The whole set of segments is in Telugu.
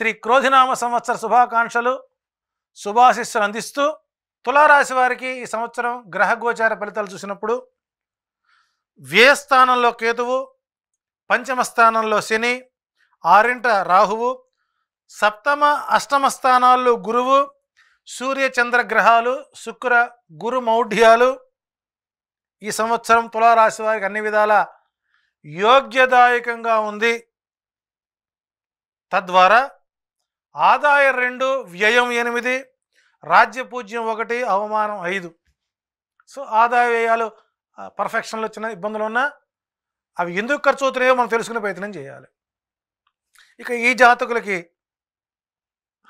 శ్రీ క్రోధినామ సంవత్సర శుభాకాంక్షలు శుభాశిస్సులు అందిస్తూ తులారాశి వారికి ఈ సంవత్సరం గ్రహగోచార ఫలితాలు చూసినప్పుడు వ్యయస్థానంలో కేతువు, పంచమ స్థానంలో శని, ఆరింట రాహువు, సప్తమ అష్టమ స్థానాల్లో గురువు, సూర్య చంద్ర గ్రహాలు, శుక్ర గురు మౌఢ్యాలు ఈ సంవత్సరం తులారాశి వారికి అన్ని విధాల యోగ్యదాయకంగా ఉంది. తద్వారా ఆదాయం 2, వ్యయం 8, రాజ్యపూజ్యం 1, అవమానం 5. సో ఆదాయ వ్యయాలు పర్ఫెక్షన్లో చిన్న ఇబ్బందులు ఉన్నా అవి ఎందుకు ఖర్చు అవుతున్నాయో మనం తెలుసుకునే ప్రయత్నం చేయాలి. ఇక ఈ జాతకులకి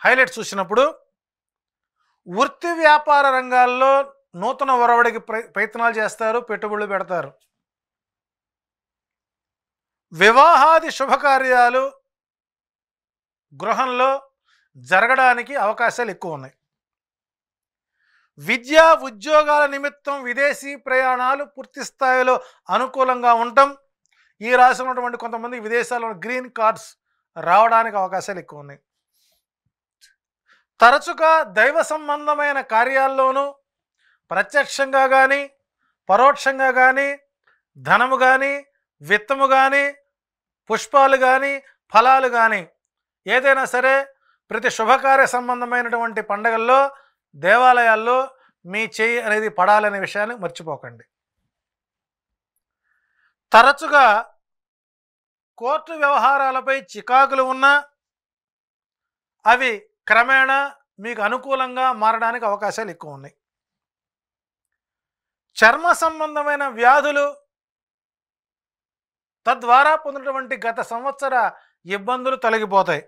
హైలైట్స్ చూసినప్పుడు వృత్తి వ్యాపార రంగాల్లో నూతన ఒరవడికి ప్రయత్నాలు చేస్తారు, పెట్టుబడులు పెడతారు. వివాహాది శుభకార్యాలు గృహంలో జరగడానికి అవకాశాలు ఎక్కువ ఉన్నాయి. విద్యా ఉద్యోగాల నిమిత్తం విదేశీ ప్రయాణాలు పూర్తి స్థాయిలో అనుకూలంగా ఉండటం, ఈ రాశి ఉన్నటువంటి కొంతమంది విదేశాల్లో గ్రీన్ కార్డ్స్ రావడానికి అవకాశాలు ఎక్కువ ఉన్నాయి. తరచుగా దైవ సంబంధమైన కార్యాల్లోనూ ప్రత్యక్షంగా కానీ పరోక్షంగా కానీ ధనము కానీ విత్తము కానీ పుష్పాలు కానీ ఫలాలు కానీ ఏదైనా సరే ప్రతి శుభకార్య సంబంధమైనటువంటి పండగల్లో దేవాలయాల్లో మీ చేయి అనేది పడాలనే విషయాన్ని మర్చిపోకండి. తరచుగా కోర్టు వ్యవహారాలపై చికాకులు ఉన్నా అవి క్రమేణా మీకు అనుకూలంగా మారడానికి అవకాశాలు ఎక్కువ ఉన్నాయి. చర్మ సంబంధమైన వ్యాధులు తద్వారా పొందినటువంటి గత సంవత్సర ఇబ్బందులు తొలగిపోతాయి.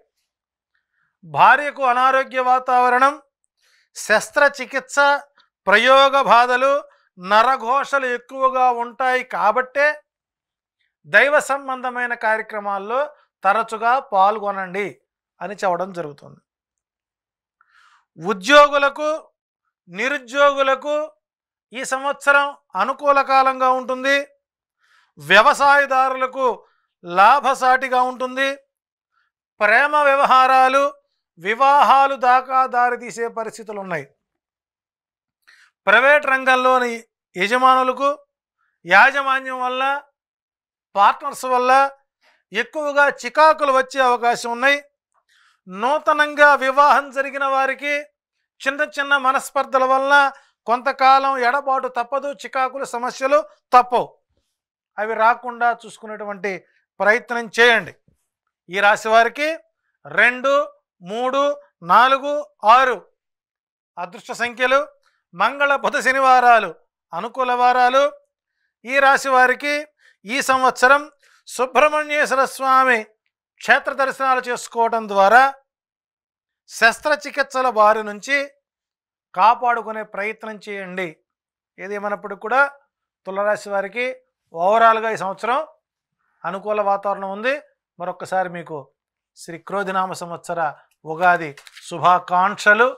భార్యకు అనారోగ్య వాతావరణం, శస్త్రచికిత్స, ప్రయోగ బాధలు, నరఘోషలు ఎక్కువగా ఉంటాయి. కాబట్టే దైవ సంబంధమైన కార్యక్రమాల్లో తరచుగా పాల్గొనండి అని చెప్పడం జరుగుతుంది. ఉద్యోగులకు, నిరుద్యోగులకు ఈ సంవత్సరం అనుకూల కాలంగా ఉంటుంది. వ్యవసాయదారులకు లాభసాటిగా ఉంటుంది. ప్రేమ వ్యవహారాలు, వివాహాలు దాకా దారితీసే పరిస్థితులు ఉన్నాయి. ప్రైవేట్ రంగంలోని యజమానులకు యాజమాన్యం వల్ల, పార్ట్నర్స్ వల్ల ఎక్కువగా చికాకులు వచ్చే అవకాశం ఉన్నాయి. నూతనంగా వివాహం జరిగిన వారికి చిన్న చిన్న మనస్పర్ధల వలన కొంతకాలం ఎడబాటు తప్పదు, చికాకులు సమస్యలు తప్పవు. అవి రాకుండా చూసుకునేటువంటి ప్రయత్నం చేయండి. ఈ రాశి వారికి 2, 3, 4, 6 అదృష్ట సంఖ్యలు. మంగళ బుధ శనివారాలు అనుకూల వారాలు. ఈ రాశి వారికి ఈ సంవత్సరం సుబ్రహ్మణ్యేశ్వర స్వామి క్షేత్ర దర్శనాలు చేసుకోవడం ద్వారా శస్త్రచికిత్సల బారి నుంచి కాపాడుకునే ప్రయత్నం చేయండి. ఏదేమైనప్పటికీ కూడా తులారాశి వారికి ఓవరాల్గా ఈ సంవత్సరం అనుకూల వాతావరణం ఉంది. మరొక్కసారి మీకు శ్రీ క్రోధినామ సంవత్సర ఉగాది శుభాకాంక్షలు.